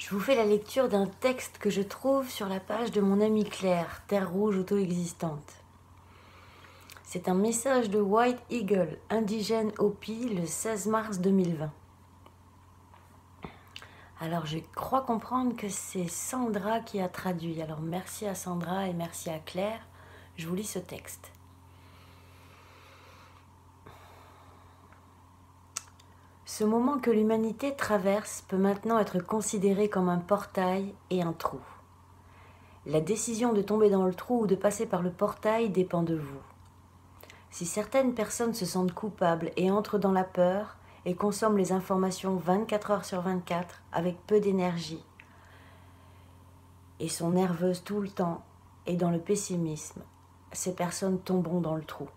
Je vous fais la lecture d'un texte que je trouve sur la page de mon amie Claire, Terre Rouge Auto-Existante. C'est un message de White Eagle, indigène Hopi, le 16 mars 2020. Alors je crois comprendre que c'est Sandra qui a traduit. Alors merci à Sandra et merci à Claire. Je vous lis ce texte. Ce moment que l'humanité traverse peut maintenant être considéré comme un portail et un trou. La décision de tomber dans le trou ou de passer par le portail dépend de vous. Si certaines personnes se sentent coupables et entrent dans la peur et consomment les informations 24 heures sur 24 avec peu d'énergie et sont nerveuses tout le temps et dans le pessimisme, ces personnes tomberont dans le trou.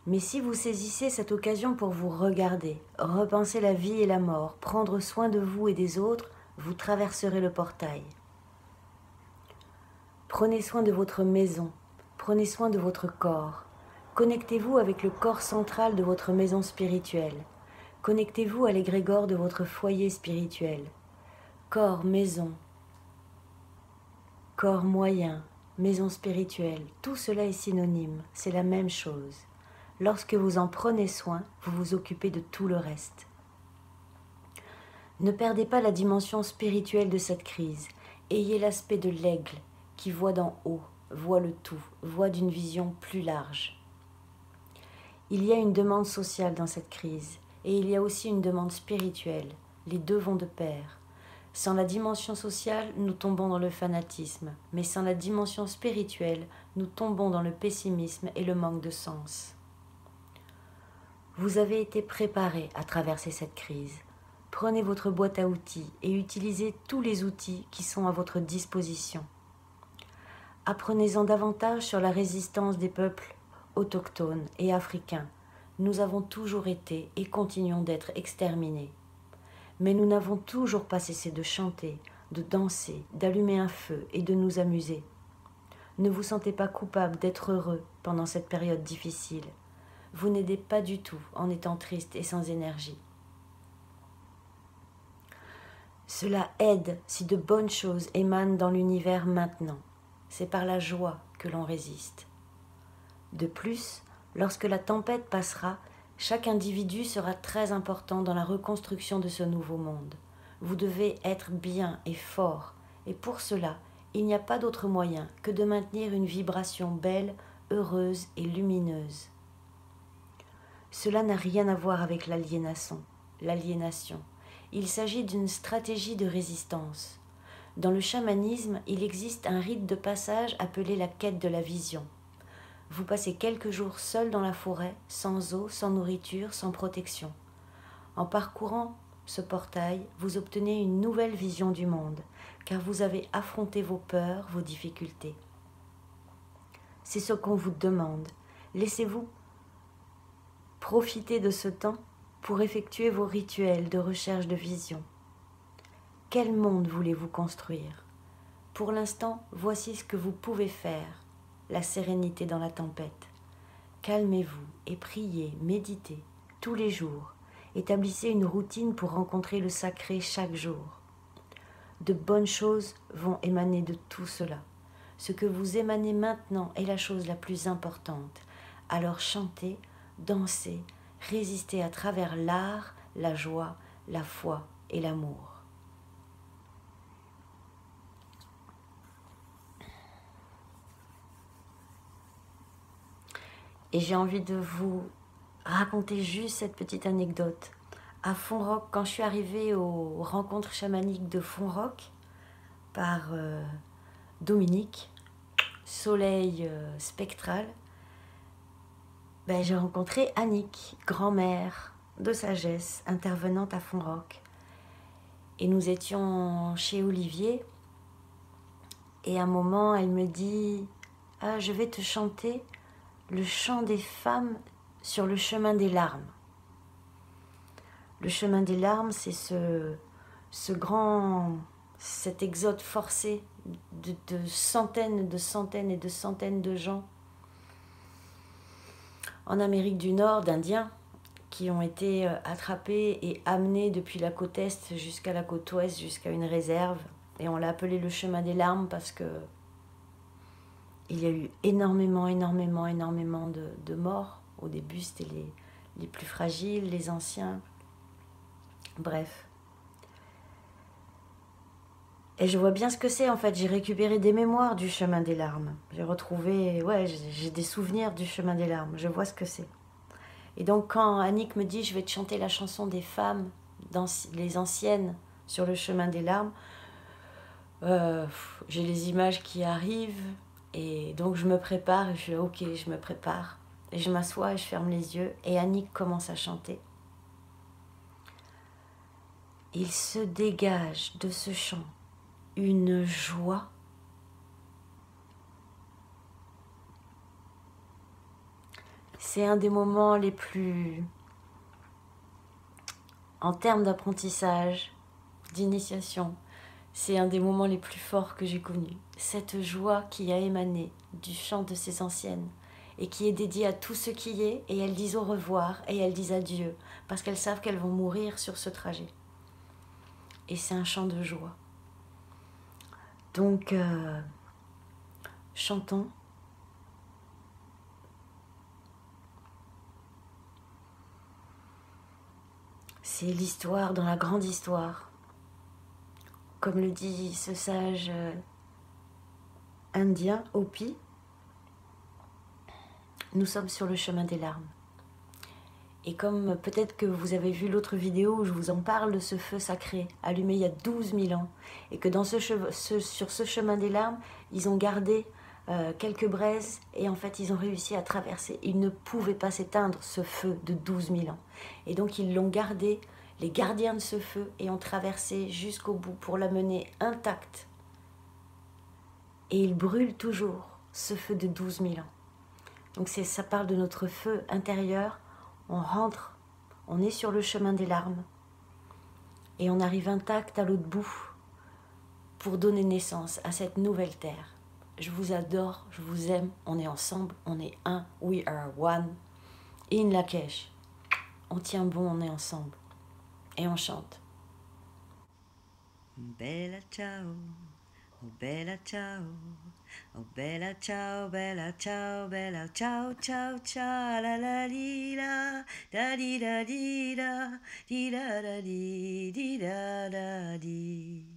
Mais si vous saisissez cette occasion pour vous regarder, repenser la vie et la mort, prendre soin de vous et des autres, vous traverserez le portail. Prenez soin de votre maison, prenez soin de votre corps. Connectez-vous avec le corps central de votre maison spirituelle. Connectez-vous à l'égrégore de votre foyer spirituel. Corps, maison, corps moyen, maison spirituelle, tout cela est synonyme, c'est la même chose. Lorsque vous en prenez soin, vous vous occupez de tout le reste. Ne perdez pas la dimension spirituelle de cette crise. Ayez l'aspect de l'aigle qui voit d'en haut, voit le tout, voit d'une vision plus large. Il y a une demande sociale dans cette crise et il y a aussi une demande spirituelle. Les deux vont de pair. Sans la dimension sociale, nous tombons dans le fanatisme, mais sans la dimension spirituelle, nous tombons dans le pessimisme et le manque de sens. Vous avez été préparé à traverser cette crise. Prenez votre boîte à outils et utilisez tous les outils qui sont à votre disposition. Apprenez-en davantage sur la résistance des peuples autochtones et africains. Nous avons toujours été et continuons d'être exterminés. Mais nous n'avons toujours pas cessé de chanter, de danser, d'allumer un feu et de nous amuser. Ne vous sentez pas coupable d'être heureux pendant cette période difficile. Vous n'aidez pas du tout en étant triste et sans énergie. Cela aide si de bonnes choses émanent dans l'univers maintenant. C'est par la joie que l'on résiste. De plus, lorsque la tempête passera, chaque individu sera très important dans la reconstruction de ce nouveau monde. Vous devez être bien et fort, et pour cela, il n'y a pas d'autre moyen que de maintenir une vibration belle, heureuse et lumineuse. Cela n'a rien à voir avec l'aliénation. Il s'agit d'une stratégie de résistance. Dans le chamanisme, il existe un rite de passage appelé la quête de la vision. Vous passez quelques jours seul dans la forêt, sans eau, sans nourriture, sans protection. En parcourant ce portail, vous obtenez une nouvelle vision du monde, car vous avez affronté vos peurs, vos difficultés. C'est ce qu'on vous demande. Laissez-vous profiter de ce temps pour effectuer vos rituels de recherche de vision. Quel monde voulez-vous construire? Pour l'instant, voici ce que vous pouvez faire. La sérénité dans la tempête. Calmez-vous et priez, méditez tous les jours. Établissez une routine pour rencontrer le sacré chaque jour. De bonnes choses vont émaner de tout cela. Ce que vous émanez maintenant est la chose la plus importante. Alors chantez, dansez, résistez à travers l'art, la joie, la foi et l'amour. Et j'ai envie de vous raconter juste cette petite anecdote. À Fonrock, quand je suis arrivée aux rencontres chamaniques de Fonrock par Dominique, Soleil spectral, j'ai rencontré Annick, grand-mère de sagesse, intervenante à Fonrock. Et nous étions chez Olivier. Et à un moment, elle me dit « Ah, je vais te chanter le chant des femmes sur le chemin des larmes. » Le chemin des larmes, c'est cet exode forcé de centaines et de centaines de gens en Amérique du Nord, d'Indiens, qui ont été attrapés et amenés depuis la côte est jusqu'à la côte ouest, jusqu'à une réserve. Et on l'a appelé le chemin des larmes parce que il y a eu énormément de morts. Au début, c'était les plus fragiles, les anciens. Bref. Et je vois bien ce que c'est en fait. J'ai récupéré des mémoires du chemin des larmes. J'ai retrouvé, ouais, j'ai des souvenirs du chemin des larmes. Je vois ce que c'est. Et donc quand Annick me dit je vais te chanter la chanson des femmes, les anciennes sur le chemin des larmes, j'ai les images qui arrivent et donc je me prépare et je fais ok, je me prépare. Et je m'assois et je ferme les yeux et Annick commence à chanter. Il se dégage de ce chant une joie. C'est un des moments les plus, en termes d'apprentissage, d'initiation, c'est un des moments les plus forts que j'ai connus. Cette joie qui a émané du chant de ces anciennes et qui est dédiée à tout ce qui est, et elles disent au revoir et elles disent adieu parce qu'elles savent qu'elles vont mourir sur ce trajet. Et c'est un chant de joie. Donc, chantons. C'est l'histoire dans la grande histoire. Comme le dit ce sage indien, Hopi, nous sommes sur le chemin des larmes. Et comme peut-être que vous avez vu l'autre vidéo où je vous en parle de ce feu sacré allumé il y a 12 000 ans, et que sur ce chemin des larmes, ils ont gardé quelques braises, et en fait ils ont réussi à traverser. Ils ne pouvaient pas s'éteindre, ce feu de 12 000 ans. Et donc ils l'ont gardé, les gardiens de ce feu, et ont traversé jusqu'au bout pour l'amener intact. Et il brûle toujours, ce feu de 12 000 ans. Donc ça parle de notre feu intérieur. On rentre, on est sur le chemin des larmes et on arrive intact à l'autre bout pour donner naissance à cette nouvelle terre. Je vous adore, je vous aime, on est ensemble, on est un, we are one. In Lakesh, on tient bon, on est ensemble et on chante. Bella ciao. Oh bella ciao, oh bella ciao, bella ciao, bella ciao, ciao, ciao, la la li la, da di da di da, di da di da di.